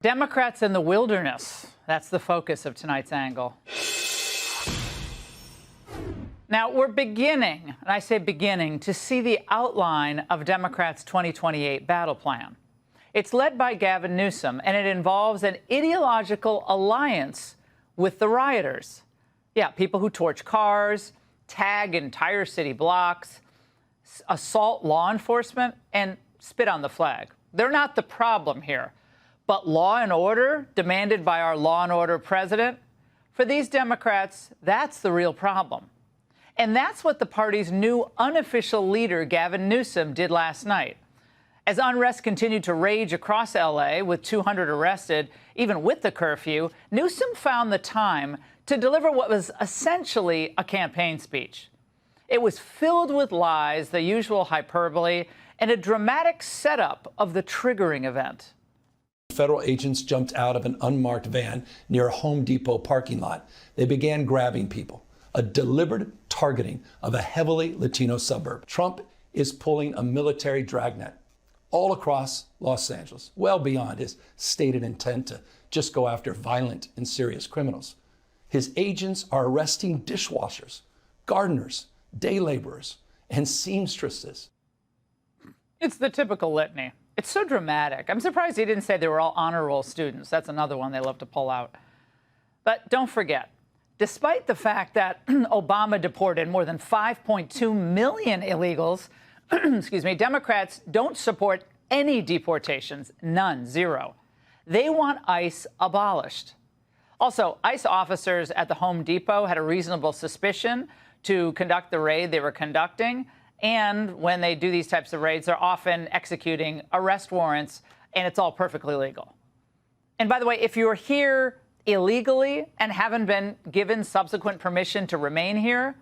Democrats in the wilderness. That's the focus of tonight's angle. Now, we're beginning, and I say beginning, to see the outline of Democrats' 2028 battle plan. It's led by Gavin Newsom, and it involves an ideological alliance with the rioters. Yeah, people who torch cars, tag entire city blocks, assault law enforcement, and spit on the flag. They're not the problem here. But law and order, demanded by our law and order president, for these Democrats, that's the real problem. And that's what the party's new unofficial leader, Gavin Newsom, did last night. As unrest continued to rage across L.A., with 200 arrested, even with the curfew, Newsom found the time to deliver what was essentially a campaign speech. It was filled with lies, the usual hyperbole, and a dramatic setup of the triggering event. Federal agents jumped out of an unmarked van near a Home Depot parking lot. They began grabbing people, a deliberate targeting of a heavily Latino suburb. Trump is pulling a military dragnet all across Los Angeles, well beyond his stated intent to just go after violent and serious criminals. His agents are arresting dishwashers, gardeners, day laborers, and seamstresses. It's the typical litany. It's so dramatic. I'm surprised he didn't say they were all honor roll students. That's another one they love to pull out. But don't forget, despite the fact that Obama deported more than 5.2 million illegals, excuse me, Democrats don't support any deportations, none, zero. They want ICE abolished. Also, ICE officers at the Home Depot had a reasonable suspicion to conduct the raid they were conducting. And when they do these types of raids, they're often executing arrest warrants, and it's all perfectly legal. And by the way, if you're here illegally and haven't been given subsequent permission to remain here,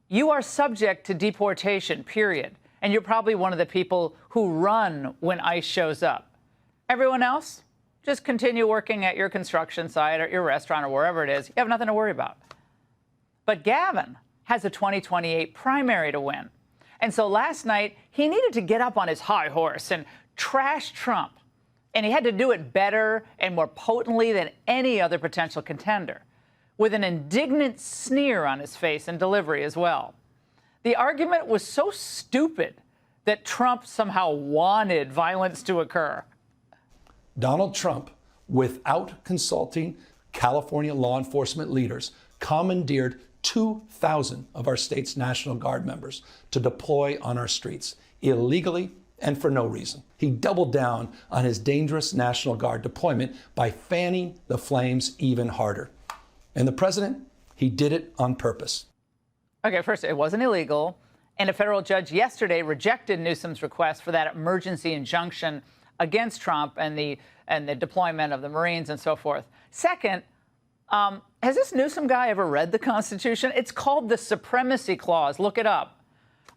you are subject to deportation, period. And you're probably one of the people who run when ICE shows up. Everyone else, just continue working at your construction site or your restaurant or wherever it is. You have nothing to worry about. But Gavin has a 2028 primary to win. And so last night, he needed to get up on his high horse and trash Trump. And he had to do it better and more potently than any other potential contender, with an indignant sneer on his face and delivery as well. The argument was so stupid that Trump somehow wanted violence to occur. Donald Trump, without consulting California law enforcement leaders, commandeered 2,000 of our state's National Guard members to deploy on our streets illegally and for no reason. He doubled down on his dangerous National Guard deployment by fanning the flames even harder. And the president, he did it on purpose. Okay, first, it wasn't illegal. And a federal judge yesterday rejected Newsom's request for that emergency injunction against Trump and the deployment of the Marines and so forth. Second, has this Newsom guy ever read the Constitution? It's called the Supremacy Clause. Look it up.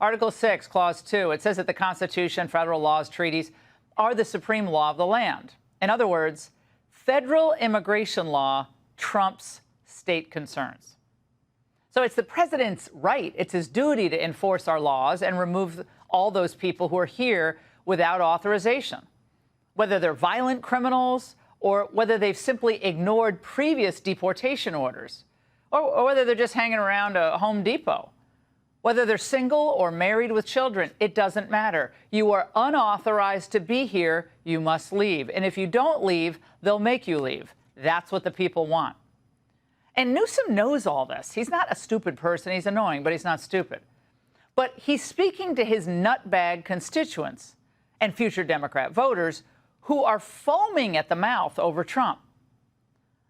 Article 6, Clause 2. It says that the Constitution, federal laws, treaties are the supreme law of the land. In other words, federal immigration law trumps state concerns. So it's the president's right. It's his duty to enforce our laws and remove all those people who are here without authorization, whether they're violent criminals or whether they've simply ignored previous deportation orders, or whether they're just hanging around a Home Depot. Whether they're single or married with children, it doesn't matter. You are unauthorized to be here. You must leave. And if you don't leave, they'll make you leave. That's what the people want. And Newsom knows all this. He's not a stupid person. He's annoying, but he's not stupid. But he's speaking to his nutbag constituents and future Democrat voters who are foaming at the mouth over Trump.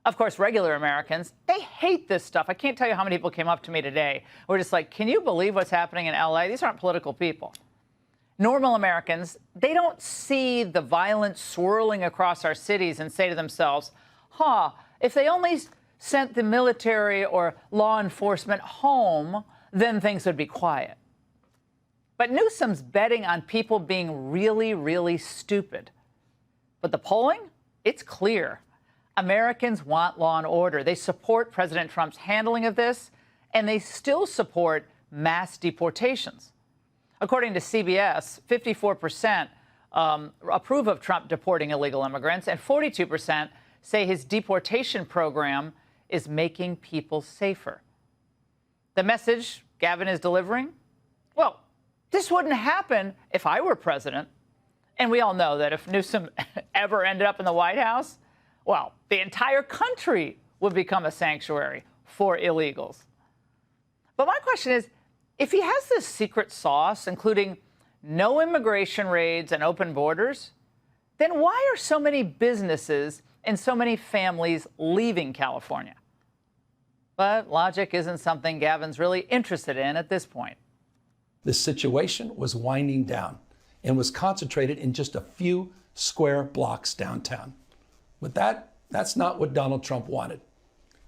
Of course, regular Americans, they hate this stuff. I can't tell you how many people came up to me today. We're just like, can you believe what's happening in L.A.? These aren't political people. Normal Americans, they don't see the violence swirling across our cities and say to themselves, if they only sent the military or law enforcement home, then things would be quiet. But Newsom's betting on people being really, really stupid. But the polling, it's clear. Americans want law and order. They support President Trump's handling of this, and they still support mass deportations. According to CBS, 54% approve of Trump deporting illegal immigrants, and 42% say his deportation program is making people safer. The message Gavin is delivering? Well, this wouldn't happen if I were president. And we all know that if Newsom ever ended up in the White House, well, the entire country would become a sanctuary for illegals. But my question is, if he has this secret sauce, including no immigration raids and open borders, then why are so many businesses and so many families leaving California? But logic isn't something Gavin's really interested in at this point. The situation was winding down and was concentrated in just a few square blocks downtown. But that's not what Donald Trump wanted.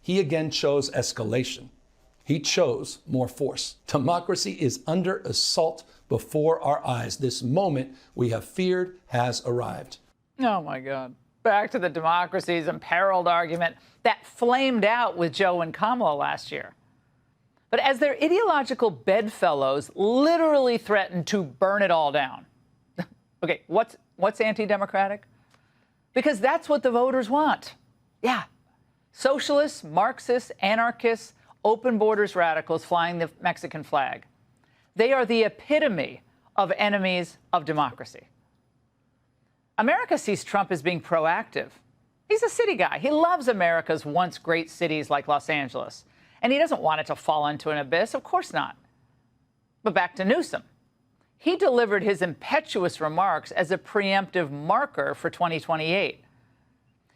He again chose escalation. He chose more force. Democracy is under assault before our eyes. This moment we have feared has arrived. Oh, my God. Back to the democracy's imperiled argument that flamed out with Joe and Kamala last year. But as their ideological bedfellows literally threatened to burn it all down. Okay, what's anti-democratic? Because that's what the voters want. Yeah. Socialists, Marxists, anarchists, open borders radicals flying the Mexican flag. They are the epitome of enemies of democracy. America sees Trump as being proactive. He's a city guy. He loves America's once great cities like Los Angeles. And he doesn't want it to fall into an abyss. Of course not. But back to Newsom. He delivered his impetuous remarks as a preemptive marker for 2028.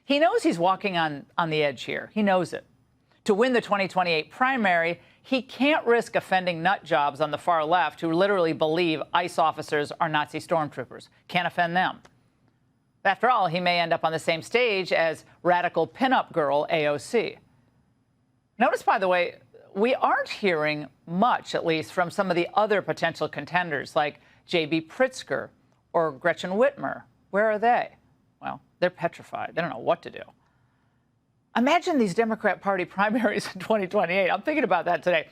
He knows he's walking on the edge here. He knows it. To win the 2028 primary, he can't risk offending nut jobs on the far left who literally believe ICE officers are Nazi stormtroopers. Can't offend them. After all, he may end up on the same stage as radical pinup girl AOC. Notice, by the way, we aren't hearing much, at least, from some of the other potential contenders like J.B. Pritzker or Gretchen Whitmer. Where are they? Well, they're petrified. They don't know what to do. Imagine these Democrat Party primaries in 2028. I'm thinking about that today.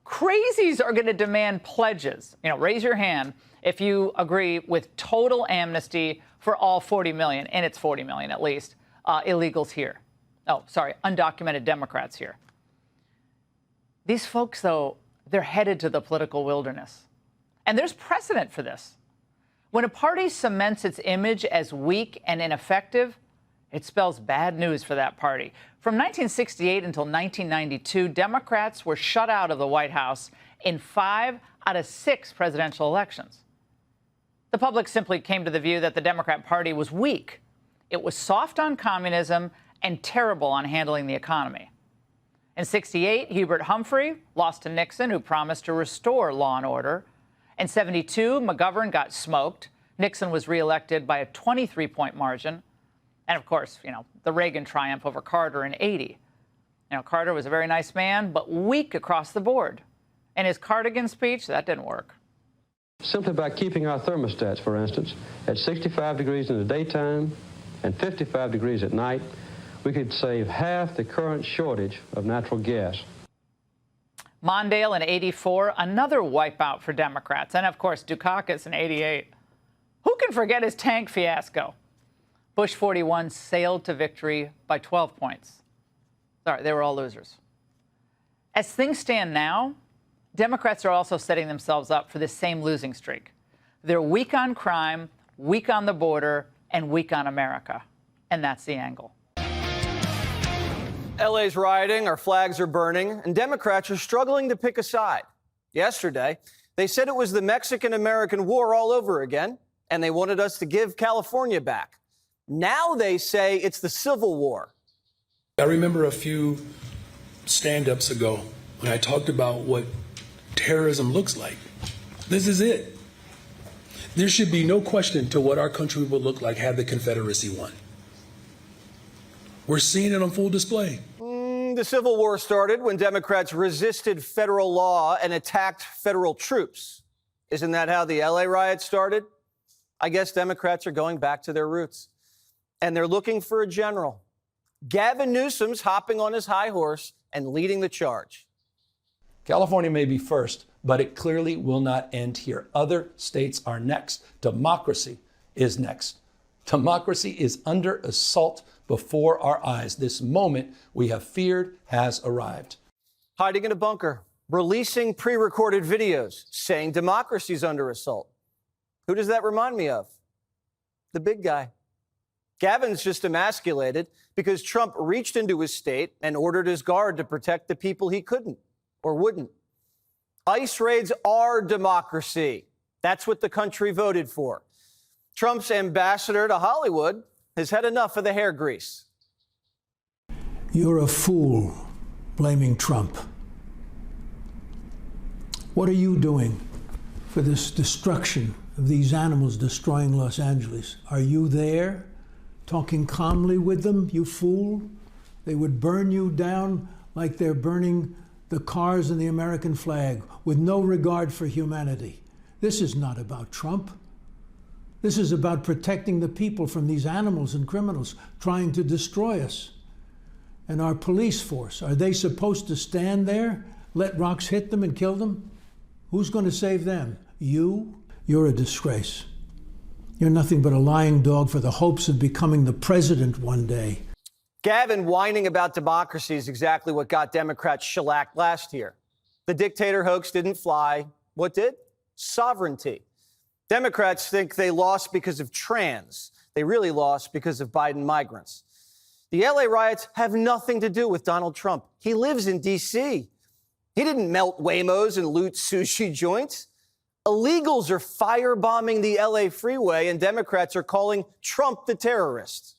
Crazies are going to demand pledges. Raise your hand if you agree with total amnesty for all 40 million, and it's 40 million at least, illegals here. Oh, sorry, undocumented Democrats here. These folks, though, they're headed to the political wilderness. And there's precedent for this. When a party cements its image as weak and ineffective, it spells bad news for that party. From 1968 until 1992, Democrats were shut out of the White House in 5 out of 6 presidential elections. The public simply came to the view that the Democrat Party was weak. It was soft on communism and terrible on handling the economy. In 68, Hubert Humphrey lost to Nixon, who promised to restore law and order. In 72, McGovern got smoked. Nixon was reelected by a 23-point margin. And, of course, the Reagan triumph over Carter in 80. Carter was a very nice man, but weak across the board. And his cardigan speech, that didn't work. Simply by keeping our thermostats, for instance, at 65 degrees in the daytime and 55 degrees at night, we could save half the current shortage of natural gas. Mondale in 84, another wipeout for Democrats. And, of course, Dukakis in 88. Who can forget his tank fiasco? Bush 41 sailed to victory by 12 points. Sorry, they were all losers. As things stand now, Democrats are also setting themselves up for this same losing streak. They're weak on crime, weak on the border, and weak on America. And that's the angle. LA's rioting, our flags are burning, and Democrats are struggling to pick a side. Yesterday, they said it was the Mexican-American War all over again, and they wanted us to give California back. Now they say it's the Civil War. I remember a few stand-ups ago when I talked about what terrorism looks like. This is it. There should be no question to what our country would look like had the Confederacy won. We're seeing it on full display. The Civil War started when Democrats resisted federal law and attacked federal troops. Isn't that how the LA riots started? I guess Democrats are going back to their roots. And they're looking for a general. Gavin Newsom's hopping on his high horse and leading the charge. California may be first, but it clearly will not end here. Other states are next. Democracy is next. Democracy is under assault before our eyes. This moment we have feared has arrived. Hiding in a bunker, releasing pre-recorded videos, saying democracy's under assault. Who does that remind me of? The big guy. Gavin's just emasculated because Trump reached into his state and ordered his guard to protect the people he couldn't or wouldn't. ICE raids are democracy. That's what the country voted for. Trump's ambassador to Hollywood has had enough of the hair grease. You're a fool blaming Trump. What are you doing for this destruction of these animals destroying Los Angeles? Are you there talking calmly with them, you fool? They would burn you down like they're burning the cars and the American flag with no regard for humanity. This is not about Trump. This is about protecting the people from these animals and criminals trying to destroy us. And our police force, are they supposed to stand there, let rocks hit them and kill them? Who's going to save them? You? You're a disgrace. You're nothing but a lying dog for the hopes of becoming the president one day. Gavin whining about democracy is exactly what got Democrats shellacked last year. The dictator hoax didn't fly. What did? Sovereignty. Democrats think they lost because of trans. They really lost because of Biden migrants. The LA riots have nothing to do with Donald Trump. He lives in D.C. He didn't melt Waymos and loot sushi joints. Illegals are firebombing the LA freeway, and Democrats are calling Trump the terrorist.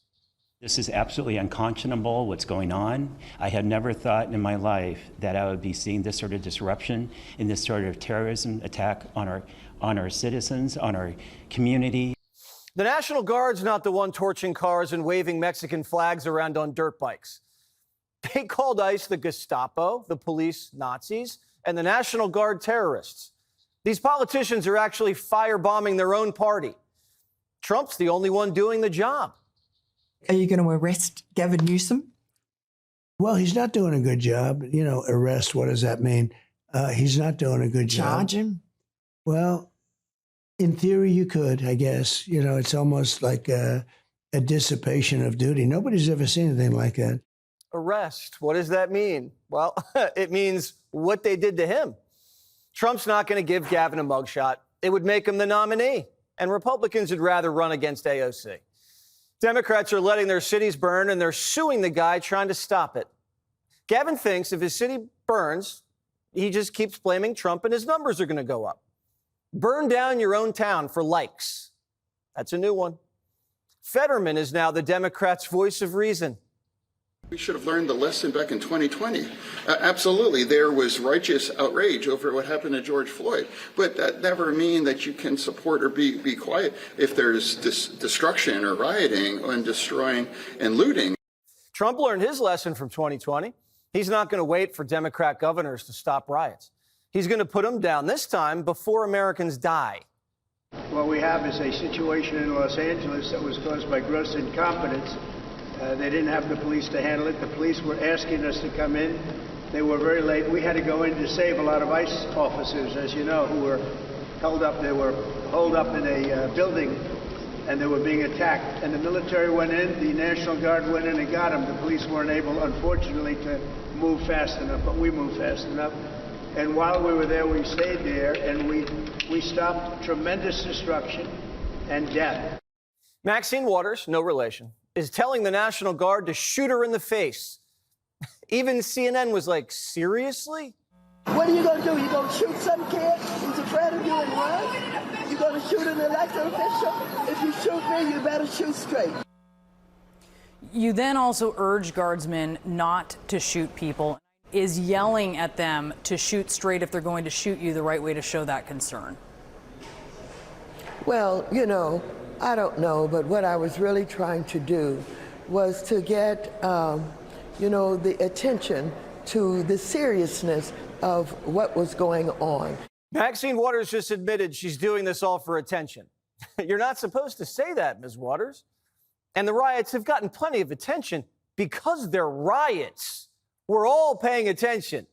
This is absolutely unconscionable, what's going on. I had never thought in my life that I would be seeing this sort of disruption and this sort of terrorism attack on our citizens, on our community. The National Guard's not the one torching cars and waving Mexican flags around on dirt bikes. They called ICE the Gestapo, the police Nazis, and the National Guard terrorists. These politicians are actually firebombing their own party. Trump's the only one doing the job. Are you going to arrest Gavin Newsom? Well, he's not doing a good job. You know, arrest, what does that mean? He's not doing a good job. Charge him? Well, in theory, you could, I guess. You know, it's almost like a dissipation of duty. Nobody's ever seen anything like that. Arrest. What does that mean? Well, it means what they did to him. Trump's not going to give Gavin a mugshot. It would make him the nominee. And Republicans would rather run against AOC. Democrats are letting their cities burn, and they're suing the guy trying to stop it. Gavin thinks if his city burns, he just keeps blaming Trump and his numbers are going to go up. Burn down your own town for likes. That's a new one. Fetterman is now the Democrats' voice of reason. We should have learned the lesson back in 2020. Absolutely, there was righteous outrage over what happened to George Floyd, but that never means that you can support or be quiet if there's destruction or rioting and destroying and looting. Trump learned his lesson from 2020. He's not going to wait for Democrat governors to stop riots. He's going to put them down, this time before Americans die. What we have is a situation in Los Angeles that was caused by gross incompetence. They didn't have the police to handle it. The police were asking us to come in. They were very late. We had to go in to save a lot of ICE officers, as you know, who were held up. They were holed up in a building, and they were being attacked. And the military went in. The National Guard went in and got them. The police weren't able, unfortunately, to move fast enough, but we moved fast enough. And while we were there, we stayed there, and we stopped tremendous destruction and death. Maxine Waters, no relation, is telling the National Guard to shoot her in the face. Even CNN was like, seriously? What are you going to do? You going to shoot some kid who's afraid of you and run? You going to shoot an elected official? If you shoot me, you better shoot straight. You then also urge guardsmen not to shoot people. Is yelling at them to shoot straight if they're going to shoot you the right way to show that concern? Well, you know, I don't know, but what I was really trying to do was to get, you know, the attention to the seriousness of what was going on. Maxine Waters just admitted she's doing this all for attention. You're not supposed to say that, Ms. Waters. And the riots have gotten plenty of attention because they're riots. We're all paying attention.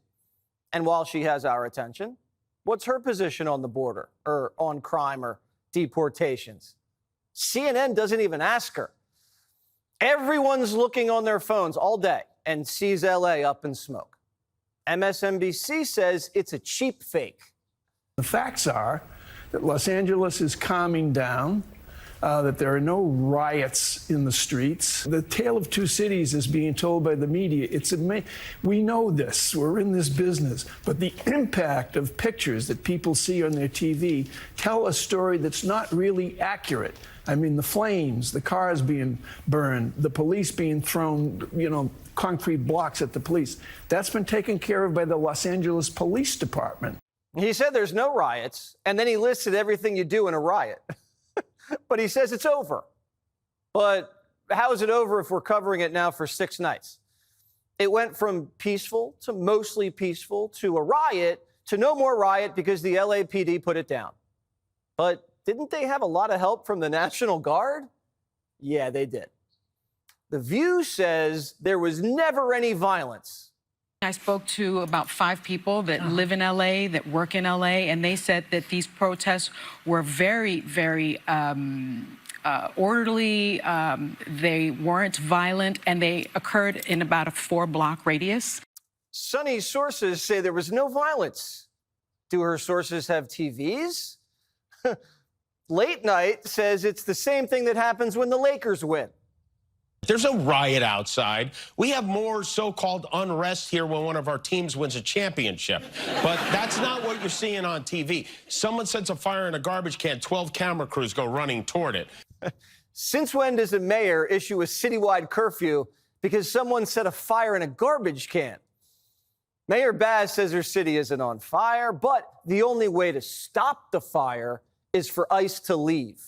And while she has our attention, what's her position on the border or on crime or deportations? CNN doesn't even ask her. Everyone's looking on their phones all day and sees LA up in smoke. MSNBC says it's a cheap fake. The facts are that Los Angeles is calming down, that there are no riots in the streets. The tale of two cities is being told by the media. We know this. We're in this business. But the impact of pictures that people see on their TV tell a story that's not really accurate. I mean, the flames, the cars being burned, the police being thrown, concrete blocks at the police. That's been taken care of by the Los Angeles Police Department. He said there's no riots, and then he listed everything you do in a riot. But he says it's over. But how is it over if we're covering it now for 6 nights? It went from peaceful to mostly peaceful to a riot to no more riot because the LAPD put it down. But didn't they have a lot of help from the National Guard? Yeah, they did. The View says there was never any violence. I spoke to about 5 people that live in LA, that work in LA, and they said that these protests were very, very orderly. They weren't violent, and they occurred in about a 4-block radius. Sunny's sources say there was no violence. Do her sources have TVs? Late Night says it's the same thing that happens when the Lakers win. There's no riot outside. We have more so-called unrest here when one of our teams wins a championship. But that's not what you're seeing on TV. Someone sets a fire in a garbage can, 12 camera crews go running toward it. Since when does a mayor issue a citywide curfew because someone set a fire in a garbage can? Mayor Baz says her city isn't on fire, but the only way to stop the fire is for ICE to leave.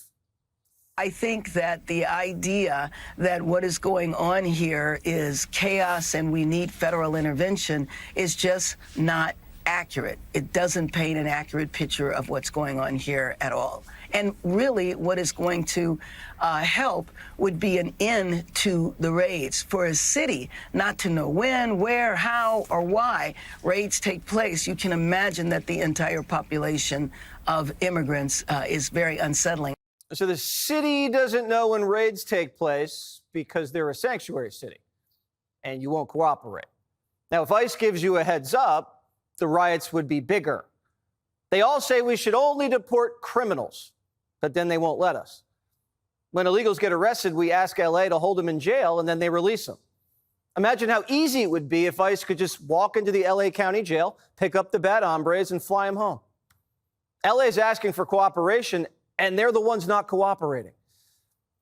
I think that the idea that what is going on here is chaos and we need federal intervention is just not accurate. It doesn't paint an accurate picture of what's going on here at all. And really, what is going to help would be an end to the raids. For a city not to know when, where, how, or why raids take place, you can imagine that the entire population of immigrants is very unsettling. So the city doesn't know when raids take place because they're a sanctuary city, and you won't cooperate. Now, if ICE gives you a heads up, the riots would be bigger. They all say we should only deport criminals, but then they won't let us. When illegals get arrested, we ask LA to hold them in jail, and then they release them. Imagine how easy it would be if ICE could just walk into the LA County Jail, pick up the bad hombres, and fly them home. LA is asking for cooperation, and they're the ones not cooperating.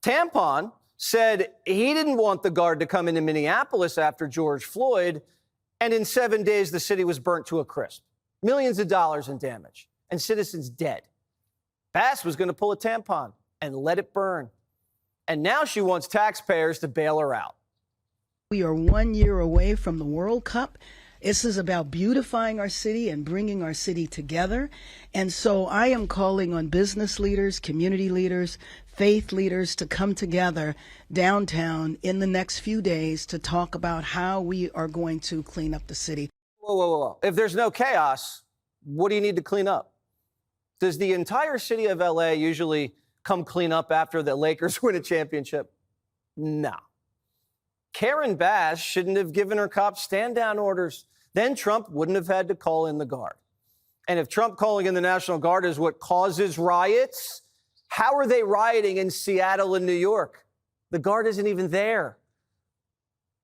Tampon said he didn't want the guard to come into Minneapolis after George Floyd, and in 7 days, the city was burnt to a crisp. Millions of dollars in damage, and citizens dead. Bass was going to pull a tampon and let it burn. And now she wants taxpayers to bail her out. We are 1 year away from the World Cup. This is about beautifying our city and bringing our city together. And so I am calling on business leaders, community leaders, faith leaders to come together downtown in the next few days to talk about how we are going to clean up the city. Whoa, whoa, whoa. If there's no chaos, what do you need to clean up? Does the entire city of LA usually come clean up after the Lakers win a championship? No. Karen Bass shouldn't have given her cops stand-down orders. Then Trump wouldn't have had to call in the Guard. And if Trump calling in the National Guard is what causes riots, how are they rioting in Seattle and New York? The Guard isn't even there.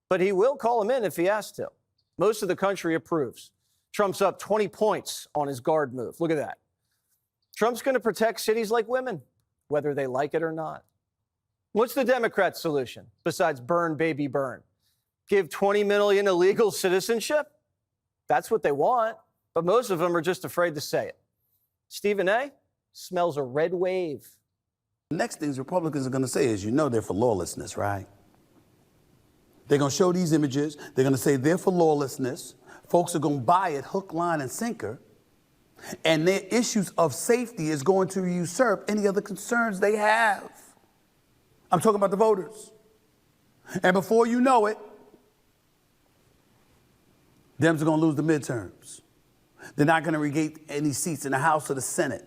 But he will call him in if he has to. Most of the country approves. Trump's up 20 points on his Guard move. Look at that. Trump's going to protect cities like women, whether they like it or not. What's the Democrat solution besides burn, baby, burn? Give 20 million illegal citizenship? That's what they want, but most of them are just afraid to say it. Stephen A. smells a red wave. The next things Republicans are going to say is, they're for lawlessness, right? They're going to show these images. They're going to say they're for lawlessness. Folks are going to buy it hook, line, and sinker. And their issues of safety is going to usurp any other concerns they have. I'm talking about the voters. And before you know it, Dems are going to lose the midterms. They're not going to regain any seats in the House or the Senate.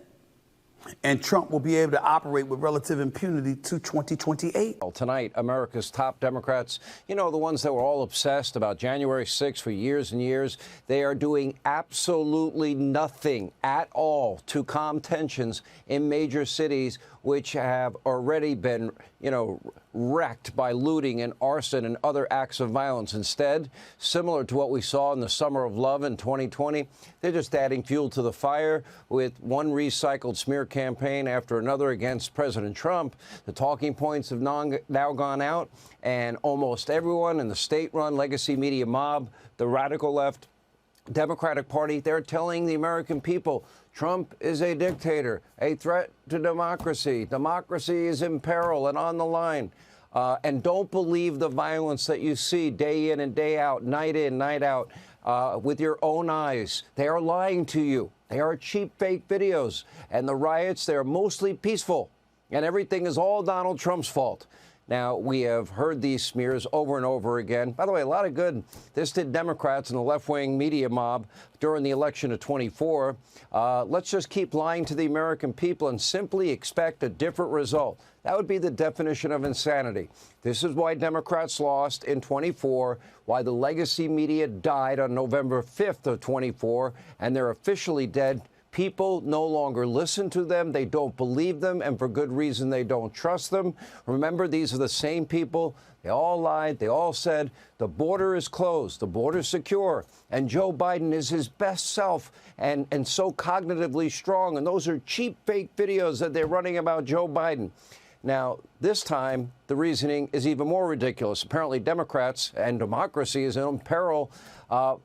And Trump will be able to operate with relative impunity to 2028. Tonight, America's top Democrats, you know, the ones that were all obsessed about January 6th for years and years, they are doing absolutely nothing at all to calm tensions in major cities which have already been, you know, wrecked by looting and arson and other acts of violence. Instead, similar to what we saw in the Summer of Love in 2020, they're just adding fuel to the fire with one recycled smear campaign after another against President Trump. The talking points have now gone out, and almost everyone in the state-run legacy media mob, the radical left, Democratic Party, they're telling the American people Trump is a dictator, a threat to democracy. Democracy is in peril and on the line. And don't believe the violence that you see day in and day out, night in, night out, with your own eyes. They are lying to you. They are cheap, fake videos. And the riots, they're mostly peaceful. And everything is all Donald Trump's fault. Now, we have heard these smears over and over again. By the way, a lot of good. This did Democrats and the left-wing media mob during the election of 24. Let's just keep lying to the American people and simply expect a different result. That would be the definition of insanity. This is why Democrats lost in 24, why the legacy media died on November 5th of 24, and they're officially dead. People no longer listen to them. They don't believe them. And for good reason, they don't trust them. Remember, these are the same people. They all lied. They all said the border is closed. The border is secure. And Joe Biden is his best self and so cognitively strong. And those are cheap, fake videos that they're running about Joe Biden. Now, this time, the reasoning is even more ridiculous. Apparently, Democrats and democracy is in peril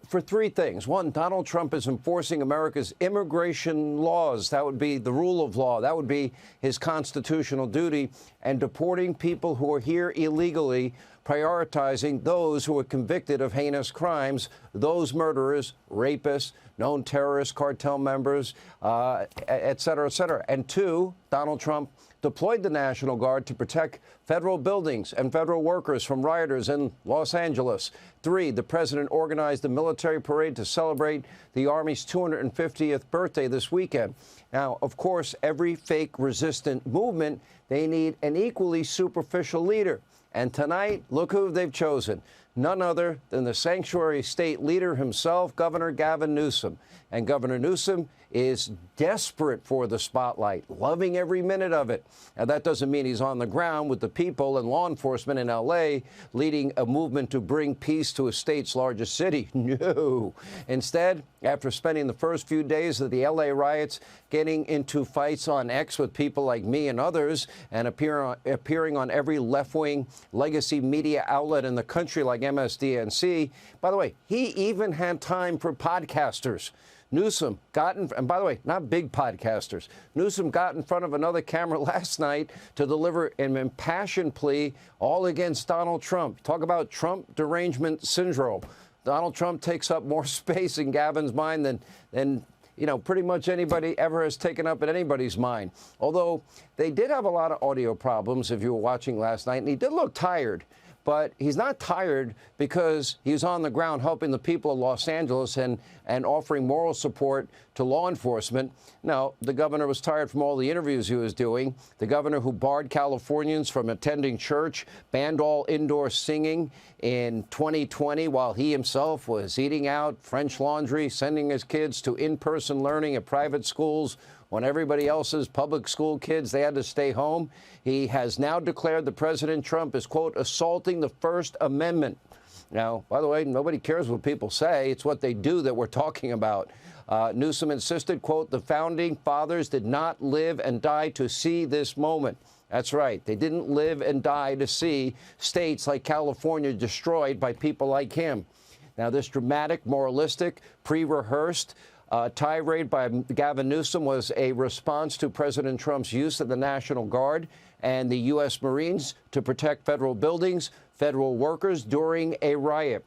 for three things. One, Donald Trump is enforcing America's immigration laws. That would be the rule of law. That would be his constitutional duty. And deporting people who are here illegally, prioritizing those who are convicted of heinous crimes, those murderers, rapists, known terrorists, cartel members, et cetera, et cetera. And two, Donald Trump deployed the National Guard to protect federal buildings and federal workers from rioters in Los Angeles. Three, the president organized a military parade to celebrate the Army's 250th birthday this weekend. Now, of course, every fake resistant movement, they need an equally superficial leader. And tonight, look who they've chosen. None other than the sanctuary state leader himself, Governor Gavin Newsom. And Governor Newsom is desperate for the spotlight, loving every minute of it. Now, that doesn't mean he's on the ground with the people and law enforcement in L.A. leading a movement to bring peace to a state's largest city. No. Instead, after spending the first few days of the L.A. riots getting into fights on X with people like me and others and appearing on every left-wing legacy media outlet in the country like MSDNC, by the way, he even had time for podcasters. Newsom got in, and by the way, not big podcasters. Newsom got in front of another camera last night to deliver an impassioned plea all against Donald Trump. Talk about Trump derangement syndrome. Donald Trump takes up more space in Gavin's mind than you know, pretty much anybody ever has taken up in anybody's mind. Although they did have a lot of audio problems if you were watching last night, and he did look tired. But he's not tired because he's on the ground helping the people of Los Angeles and offering moral support to law enforcement. No, the governor was tired from all the interviews he was doing. The governor who barred Californians from attending church, banned all indoor singing in 2020 while he himself was eating out, French laundry, sending his kids to in-person learning at private schools when everybody else's public school kids, they had to stay home. He has now declared that President Trump is, quote, assaulting the First Amendment. Now, by the way, nobody cares what people say. It's what they do that we're talking about. Newsom insisted, quote, the founding fathers did not live and die to see this moment. That's right. They didn't live and die to see states like California destroyed by people like him. Now, this dramatic, moralistic, pre-rehearsed tirade by Gavin Newsom was a response to President Trump's use of the National Guard and the U.S. Marines to protect federal buildings, federal workers during a riot.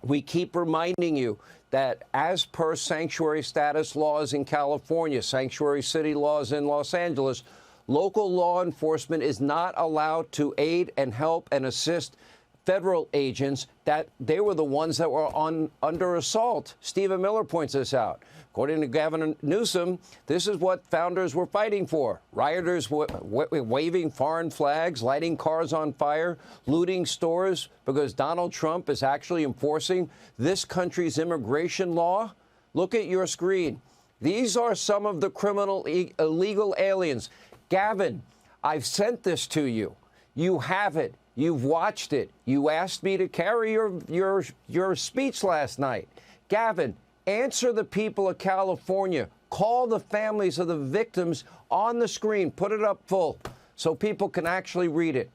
We keep reminding you that as per sanctuary status laws in California, sanctuary city laws in Los Angeles, local law enforcement is not allowed to aid and help and assist federal agents, that they were the ones that were under assault. Stephen Miller points this out. According to Gavin Newsom, this is what founders were fighting for. Rioters waving foreign flags, lighting cars on fire, looting stores because Donald Trump is actually enforcing this country's immigration law. Look at your screen. These are some of the criminal illegal aliens. Gavin, I've sent this to you. You have it. You've watched it. You asked me to carry your speech last night. Gavin, answer the people of California. Call the families of the victims on the screen. Put it up full so people can actually read it.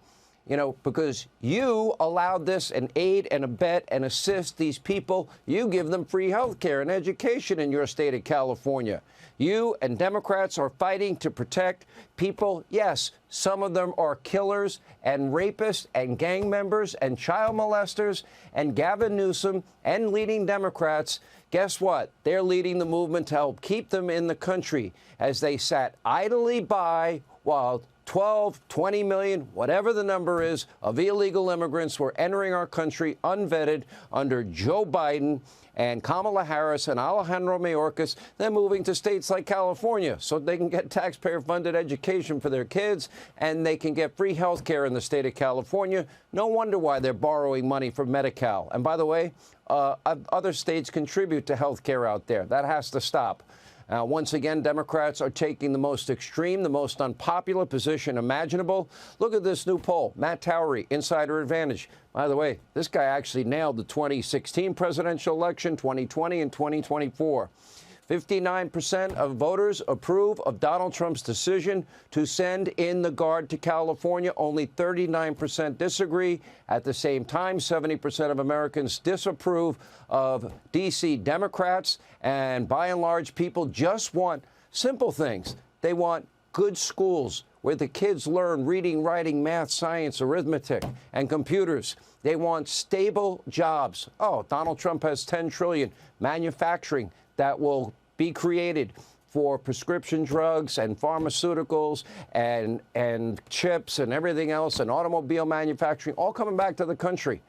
You know, because you allowed this and aid and abet and assist these people. You give them free health care and education in your state of California. You and Democrats are fighting to protect people. Yes, some of them are killers and rapists and gang members and child molesters. And Gavin Newsom and leading Democrats, guess what? They're leading the movement to help keep them in the country as they sat idly by while 12, 20 million, whatever the number is, of illegal immigrants were entering our country unvetted under Joe Biden and Kamala Harris and Alejandro Mayorkas. They're moving to states like California so they can get taxpayer-funded education for their kids and they can get free health care in the state of California. No wonder why they're borrowing money from Medi-Cal. And by the way, other states contribute to health care out there. That has to stop. Once again, Democrats are taking the most extreme, the most unpopular position imaginable. Look at this new poll. Matt Towery, Insider Advantage. By the way, this guy actually nailed the 2016 presidential election, 2020, and 2024. 59% of voters approve of Donald Trump's decision to send in the Guard to California. Only 39% disagree. At the same time, 70% of Americans disapprove of D.C. Democrats. And by and large, people just want simple things. They want good schools where the kids learn reading, writing, math, science, arithmetic, and computers. They want stable jobs. Oh, Donald Trump has $10 trillion. Manufacturing that will be created for prescription drugs and pharmaceuticals and chips and everything else and automobile manufacturing, all coming back to the country.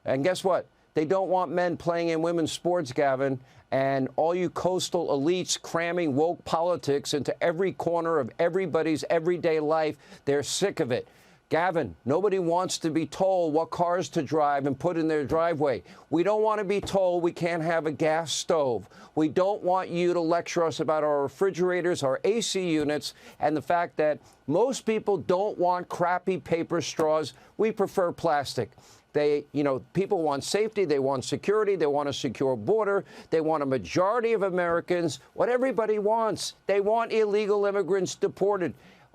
And guess what? They don't want men playing in women's sports, Gavin, and all you coastal elites cramming woke politics into every corner of everybody's everyday life. They're sick of it. Gavin, nobody wants to be told what cars to drive and put in their driveway. We don't want to be told we can't have a gas stove. We don't want you to lecture us about our refrigerators, our AC units, and the fact that most people don't want crappy paper straws. We prefer plastic. People want safety, they want security, they want a secure border, they want a majority of Americans, what everybody wants. They want illegal immigrants deported.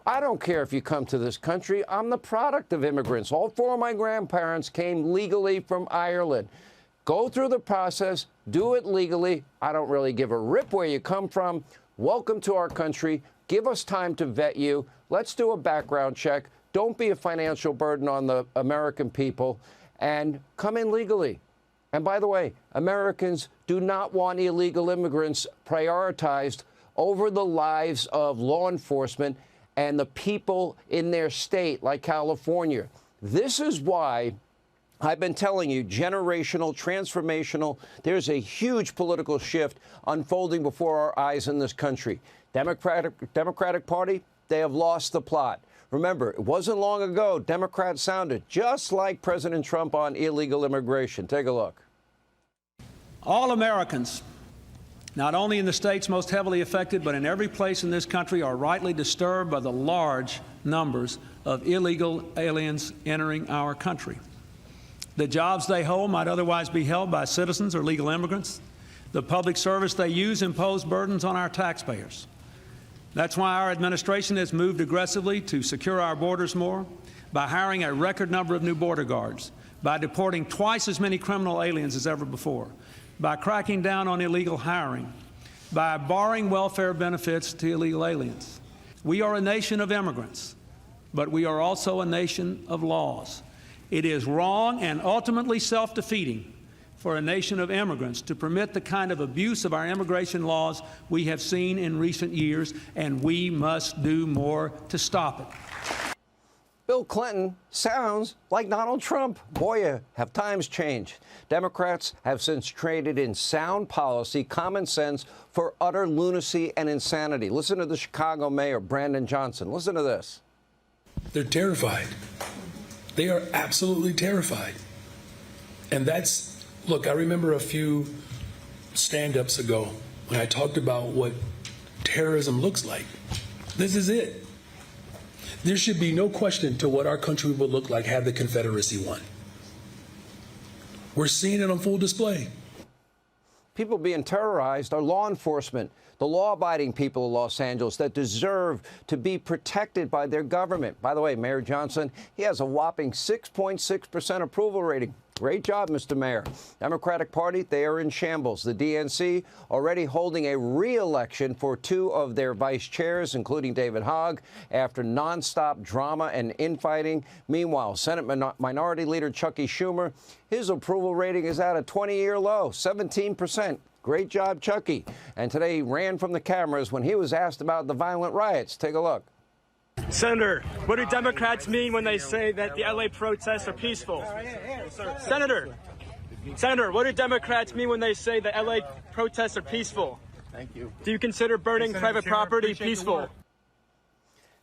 I don't care if you come to this country. I'm the product of immigrants. All four of my grandparents came legally from Ireland. Go through the process, do it legally. I don't really give a rip where you come from. Welcome to our country. Give us time to vet you. Let's do a background check. Don't be a financial burden on the American people. And come in legally. And by the way, Americans do not want illegal immigrants prioritized over the lives of law enforcement and the people in their state, like California. This is why I've been telling you, generational, transformational, there's a huge political shift unfolding before our eyes in this country. Democratic Party, they have lost the plot. Remember, it wasn't long ago, Democrats sounded just like President Trump on illegal immigration. Take a look. All Americans, not only in the states most heavily affected, but in every place in this country, are rightly disturbed by the large numbers of illegal aliens entering our country. The jobs they hold might otherwise be held by citizens or legal immigrants. The public service they use impose burdens on our taxpayers. That's why our administration has moved aggressively to secure our borders more, by hiring a record number of new border guards, by deporting twice as many criminal aliens as ever before, by cracking down on illegal hiring, by barring welfare benefits to illegal aliens. We are a nation of immigrants, but we are also a nation of laws. It is wrong and ultimately self-defeating for a nation of immigrants to permit the kind of abuse of our immigration laws we have seen in recent years, and we must do more to stop it. Bill Clinton sounds like Donald Trump. Boy, have times changed. Democrats have since traded in sound policy, common sense, for utter lunacy and insanity. Listen to the Chicago mayor, Brandon Johnson. Listen to this. They're terrified. They are absolutely terrified. And that's, look, I remember a few stand-ups ago when I talked about what terrorism looks like. This is it. There should be no question to what our country would look like had the Confederacy won. We're seeing it on full display. People being terrorized are law enforcement, the law-abiding people of Los Angeles that deserve to be protected by their government. By the way, Mayor Johnson, he has a whopping 6.6% approval rating. Great job, Mr. Mayor. Democratic Party, they are in shambles. The DNC already holding a re-election for two of their vice chairs, including David Hogg, after nonstop drama and infighting. Meanwhile, Senate Minority Leader Chucky Schumer, his approval rating is at a 20-year low, 17%. Great job, Chucky. And today he ran from the cameras when he was asked about the violent riots. Take a look. Senator, what do Democrats mean when they say that the LA protests are peaceful? Senator, what do Democrats mean when they say that LA protests are peaceful? Thank you. Do you consider burning private property peaceful?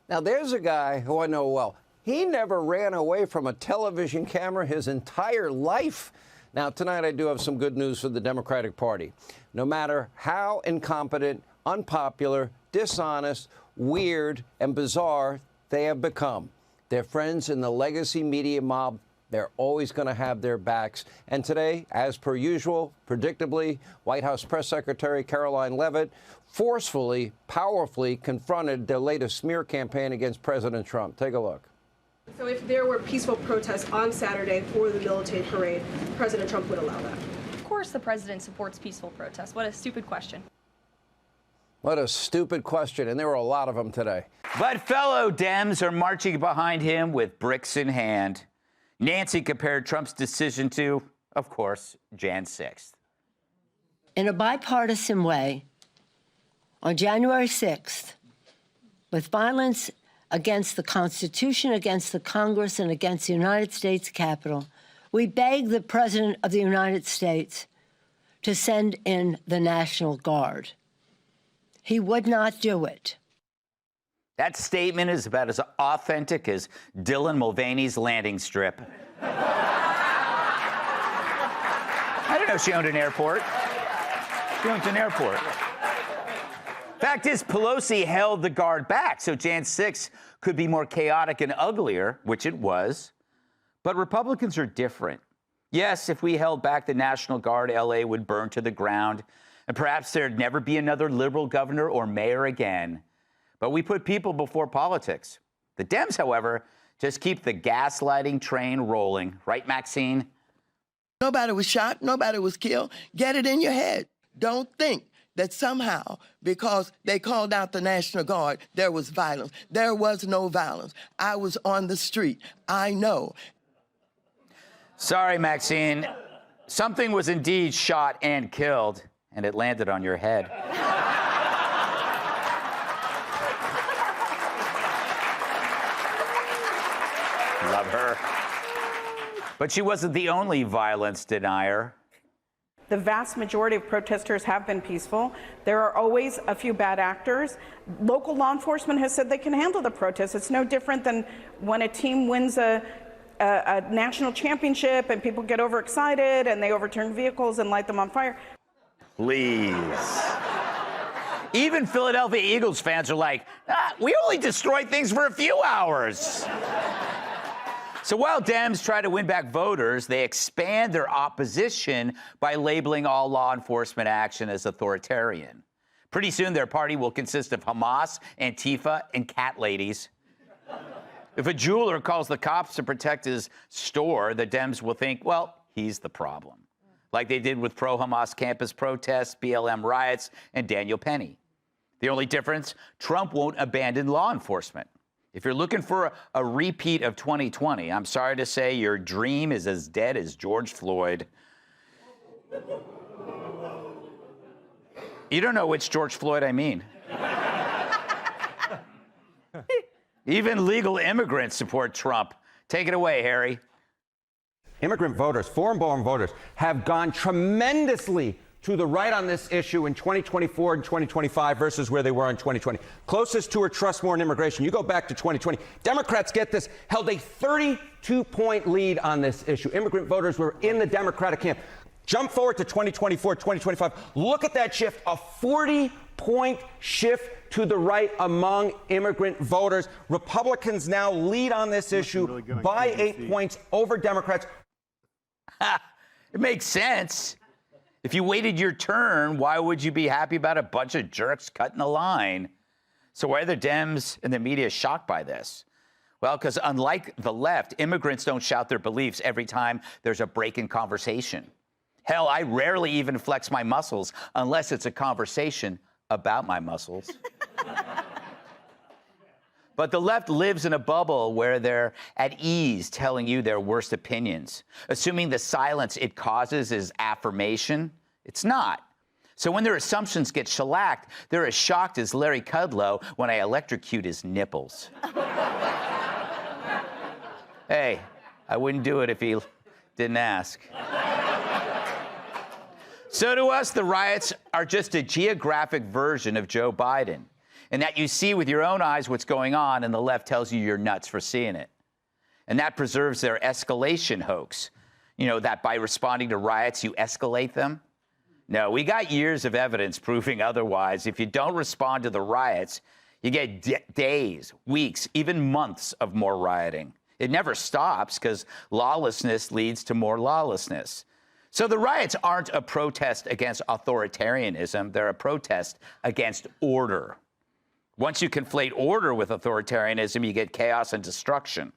Now, there's a guy who I know well. He never ran away from a television camera his entire life. Now, tonight I do have some good news for the Democratic Party. No matter how incompetent, unpopular, dishonest, weird, and bizarre they have become, their friends in the legacy media mob, they're always going to have their backs. And today, as per usual, predictably, White House Press Secretary Caroline Leavitt forcefully, powerfully confronted their latest smear campaign against President Trump. Take a look. So if there were peaceful protests on Saturday for the militant parade, President Trump would allow that? Of course the president supports peaceful protests. What a stupid question. What a stupid question, and there were a lot of them today. But fellow Dems are marching behind him with bricks in hand. Nancy compared Trump's decision to, of course, Jan 6th. In a bipartisan way, on January 6th, with violence against the Constitution, against the Congress, and against the United States Capitol, we begged the President of the United States to send in the National Guard. He would not do it. That statement is about as authentic as Dylan Mulvaney's landing strip. I don't know if she owned an airport. She owned an airport. Fact is, Pelosi held the Guard back, so Jan 6 could be more chaotic and uglier, which it was. But Republicans are different. Yes, if we held back the National Guard, LA would burn to the ground, and perhaps there'd never be another liberal governor or mayor again. But we put people before politics. The Dems, however, just keep the gaslighting train rolling. Right, Maxine? Nobody was shot. Nobody was killed. Get it in your head. Don't think that somehow, because they called out the National Guard, there was violence. There was no violence. I was on the street. I know. Sorry, Maxine. Something was indeed shot and killed, and it landed on your head. Love her. But she wasn't the only violence denier. The vast majority of protesters have been peaceful. There are always a few bad actors. Local law enforcement has said they can handle the protests. It's no different than when a team wins a national championship and people get overexcited and they overturn vehicles and light them on fire. Please. Even Philadelphia Eagles fans are like, we only destroy things for a few hours. So while Dems try to win back voters, they expand their opposition by labeling all law enforcement action as authoritarian. Pretty soon, their party will consist of Hamas, Antifa, and cat ladies. If a jeweler calls the cops to protect his store, the Dems will think, well, he's the problem, like they did with pro-Hamas campus protests, BLM riots, and Daniel Penny. The only difference, Trump won't abandon law enforcement. If you're looking for a repeat of 2020, I'm sorry to say your dream is as dead as George Floyd. You don't know which George Floyd I mean. Even legal immigrants support Trump. Take it away, Harry. Immigrant voters, foreign-born voters, have gone tremendously to the right on this issue in 2024 and 2025 versus where they were in 2020. Closest to or trust more in immigration. You go back to 2020. Democrats, get this, held a 32-point lead on this issue. Immigrant voters were in the Democratic camp. Jump forward to 2024, 2025. Look at that shift, a 40-point shift to the right among immigrant voters. Republicans now lead on this issue by 8 points over Democrats. It makes sense. If you waited your turn, why would you be happy about a bunch of jerks cutting the line? So why are the Dems and the media shocked by this? Well, because unlike the left, immigrants don't shout their beliefs every time there's a break in conversation. Hell, I rarely even flex my muscles unless it's a conversation about my muscles. But the left lives in a bubble where they're at ease telling you their worst opinions, assuming the silence it causes is affirmation. It's not. So when their assumptions get shellacked, they're as shocked as Larry Kudlow when I electrocute his nipples. Hey, I wouldn't do it if he didn't ask. So to us, the riots are just a geographic version of Joe Biden, and that you see with your own eyes what's going on, and the left tells you you're nuts for seeing it. And that preserves their escalation hoax. You know, that by responding to riots, you escalate them. No, we got years of evidence proving otherwise. If you don't respond to the riots, you get days, weeks, even months of more rioting. It never stops because lawlessness leads to more lawlessness. So the riots aren't a protest against authoritarianism. They're a protest against order. Once you conflate order with authoritarianism, you get chaos and destruction.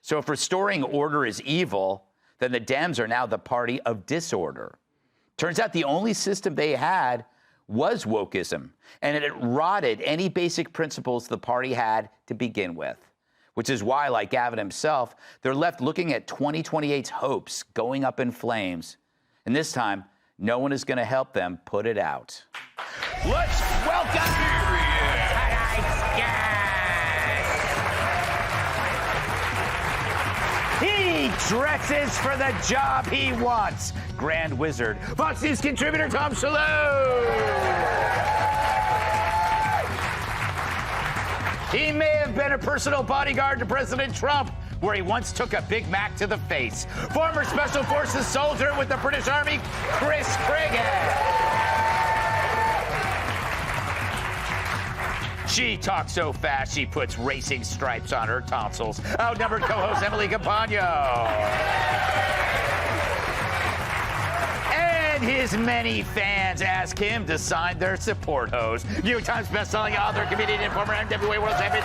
So if restoring order is evil, then the Dems are now the party of disorder. Turns out the only system they had was wokeism, and it rotted any basic principles the party had to begin with, which is why, like Gavin himself, they're left looking at 2028's hopes going up in flames. And this time, no one is going to help them put it out. Let's welcome... He dresses for the job he wants. Grand Wizard, Fox News contributor Tom Shalhoub. He may have been a personal bodyguard to President Trump, where he once took a Big Mac to the face. Former Special Forces soldier with the British Army, Chris Craighead. She talks so fast, she puts racing stripes on her tonsils. Outnumbered co-host Emily Campagno. And his many fans ask him to sign their support hose. New York Times bestselling author, comedian, and former NWA World Champion.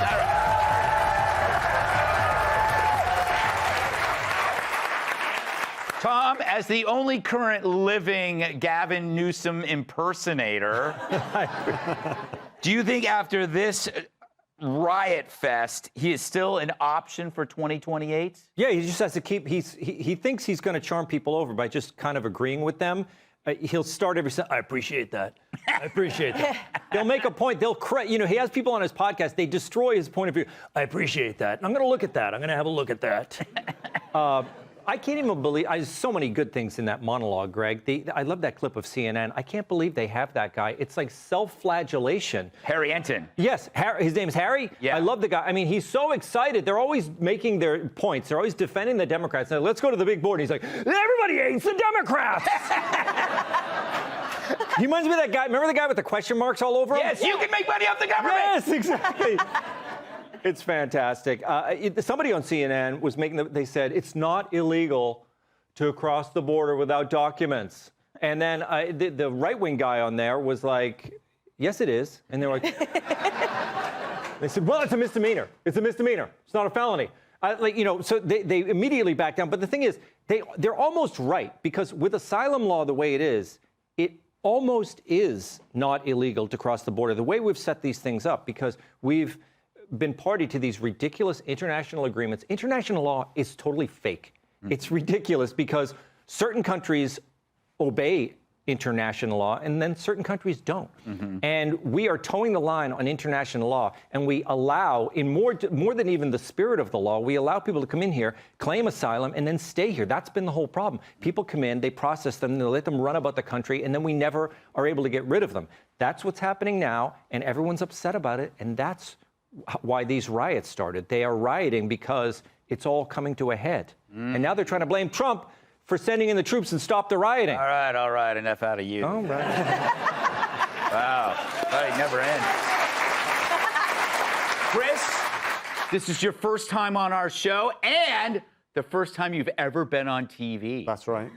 Tom, as the only current living Gavin Newsom impersonator, do you think after this riot fest, he is still an option for 2028? Yeah, he just has to keep, he thinks he's going to charm people over by just kind of agreeing with them. He'll start every sentence, I appreciate that. I appreciate that. They'll make a point. You know, he has people on his podcast. They destroy his point of view. I appreciate that. I'm going to look at that. I'm going to have a look at that. I can't even believe, there's so many good things in that monologue, Greg. I love that clip of CNN. I can't believe they have that guy. It's like self-flagellation. Harry Enton. Yes, his name's Harry. Yeah. I love the guy. I mean, he's so excited. They're always making their points. They're always defending the Democrats. Now, let's go to the big board. And he's like, everybody hates the Democrats. He reminds me of that guy. Remember the guy with the question marks all over him? Yes, you can make money off the government. Yes, exactly. It's fantastic. Somebody on CNN was they said it's not illegal to cross the border without documents. And then the right-wing guy on there was like, yes, it is. And they're like, they said, well, it's a misdemeanor. It's a misdemeanor. It's not a felony. So they immediately back down. But the thing is, they're almost right, because with asylum law the way it is almost is not illegal to cross the border. The way we've set these things up, because we've been party to these ridiculous international agreements. International law is totally fake. It's ridiculous because certain countries obey international law, and then certain countries don't. And we are towing the line on international law, and we allow, in more than even the spirit of the law, we allow people to come in here, claim asylum, and then stay here. That's been the whole problem. People come in, they process them, they let them run about the country, and then we never are able to get rid of them. That's what's happening now, and everyone's upset about it, and that's why these riots started. They are rioting because it's all coming to a head. And now they're trying to blame Trump for sending in the troops and stop the rioting. All right, enough out of you. All right. Wow, fight never ends. Chris, this is your first time on our show and the first time you've ever been on TV. That's right.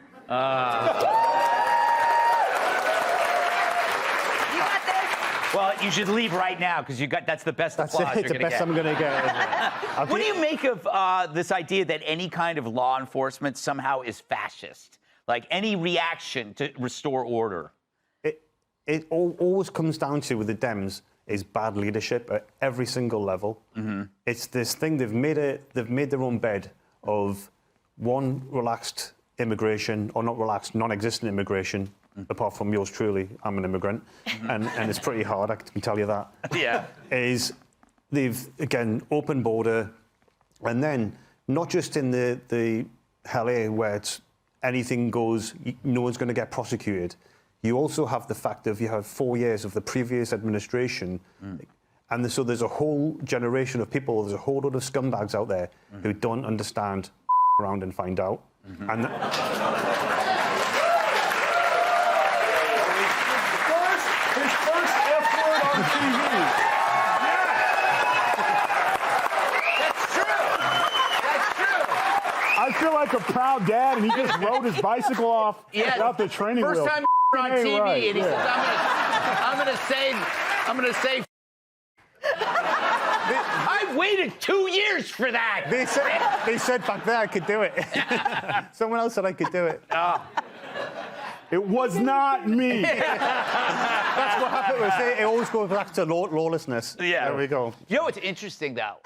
Well, you should leave right now because that's the best applause It's you're the going to best get. I'm going to get. What do you make of this idea that any kind of law enforcement somehow is fascist? Like any reaction to restore order? It always comes down to, with the Dems, is bad leadership at every single level. It's this thing they've made their own bed of one, relaxed immigration, or not relaxed, non-existent immigration. Apart from yours truly, I'm an immigrant, and it's pretty hard, I can tell you that. Yeah. Is they've, again, open border, and then not just in the LA where it's anything goes, no one's going to get prosecuted. You also have the fact that you have 4 years of the previous administration, and so there's a whole generation of people, there's a whole lot of scumbags out there who don't understand around and find out. And His first F word on TV. That's true. I feel like a proud dad, and he just rode his bicycle off without the training First wheels. time on Hey, TV, right, and he yeah. says, I'm gonna say. I waited 2 years for that. They said back there I could do it. Someone else said I could do it. It was not me. That's what happened. It always goes back to lawlessness. Yeah. There we go. You know what's interesting, though?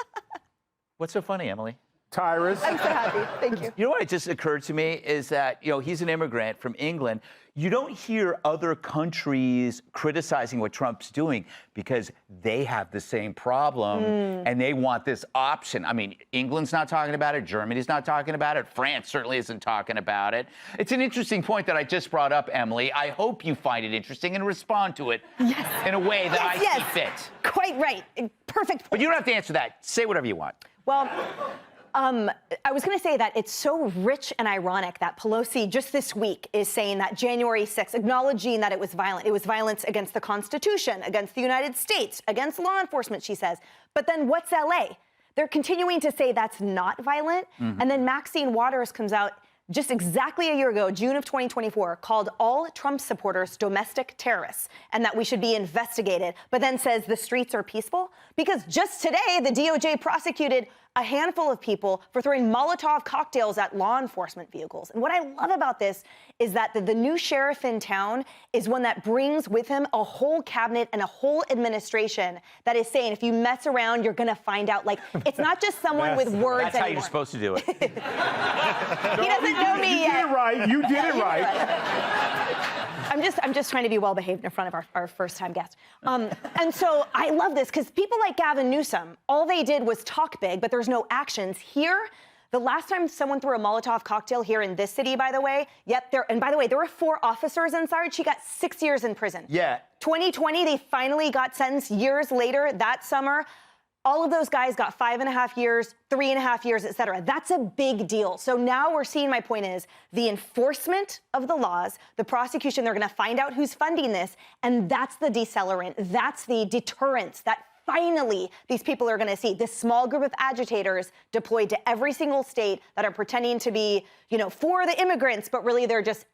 What's so funny, Emily? Tyrus. I'm so happy. Thank you. You know what just occurred to me is that, he's an immigrant from England. You don't hear other countries criticizing what Trump's doing because they have the same problem and they want this option. I mean, England's not talking about it. Germany's not talking about it. France certainly isn't talking about it. It's an interesting point that I just brought up, Emily. I hope you find it interesting and respond to it in a way that I see fit. Quite right. Perfect point. But you don't have to answer that. Say whatever you want. Well, I was going to say that it's so rich and ironic that Pelosi just this week is saying that January 6th, acknowledging that it was violent. It was violence against the Constitution, against the United States, against law enforcement, she says. But then what's LA? They're continuing to say that's not violent. And then Maxine Waters comes out just exactly a year ago, June of 2024, called all Trump supporters domestic terrorists and that we should be investigated, but then says the streets are peaceful. Because just today, the DOJ prosecuted a handful of people for throwing Molotov cocktails at law enforcement vehicles. And what I love about this is that the new sheriff in town is one that brings with him a whole cabinet and a whole administration that is saying, if you mess around, you're going to find out. Like, it's not just someone with words That's how anymore. you're supposed to do it. He doesn't know me yet. You did it right. You did it right. I'm just trying to be well behaved in front of our first time guest. And so I love this because people like Gavin Newsom, all they did was talk big, but there's no actions. Here, the last time someone threw a Molotov cocktail here in this city, by the way, and by the way, there were 4 officers inside. She got 6 years in prison. Yeah. 2020, they finally got sentenced years later that summer. All of those guys got 5.5 years, 3.5 years, et cetera. That's a big deal. So now we're seeing, my point is, the enforcement of the laws, the prosecution, they're going to find out who's funding this, and that's the decelerant. That's the deterrence that finally these people are going to see. This small group of agitators deployed to every single state that are pretending to be, for the immigrants, but really they're just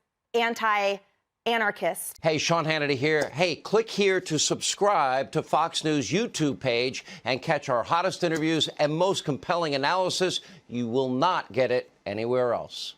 anarchist. Hey, Sean Hannity here. Hey, click here to subscribe to Fox News YouTube page and catch our hottest interviews and most compelling analysis. You will not get it anywhere else.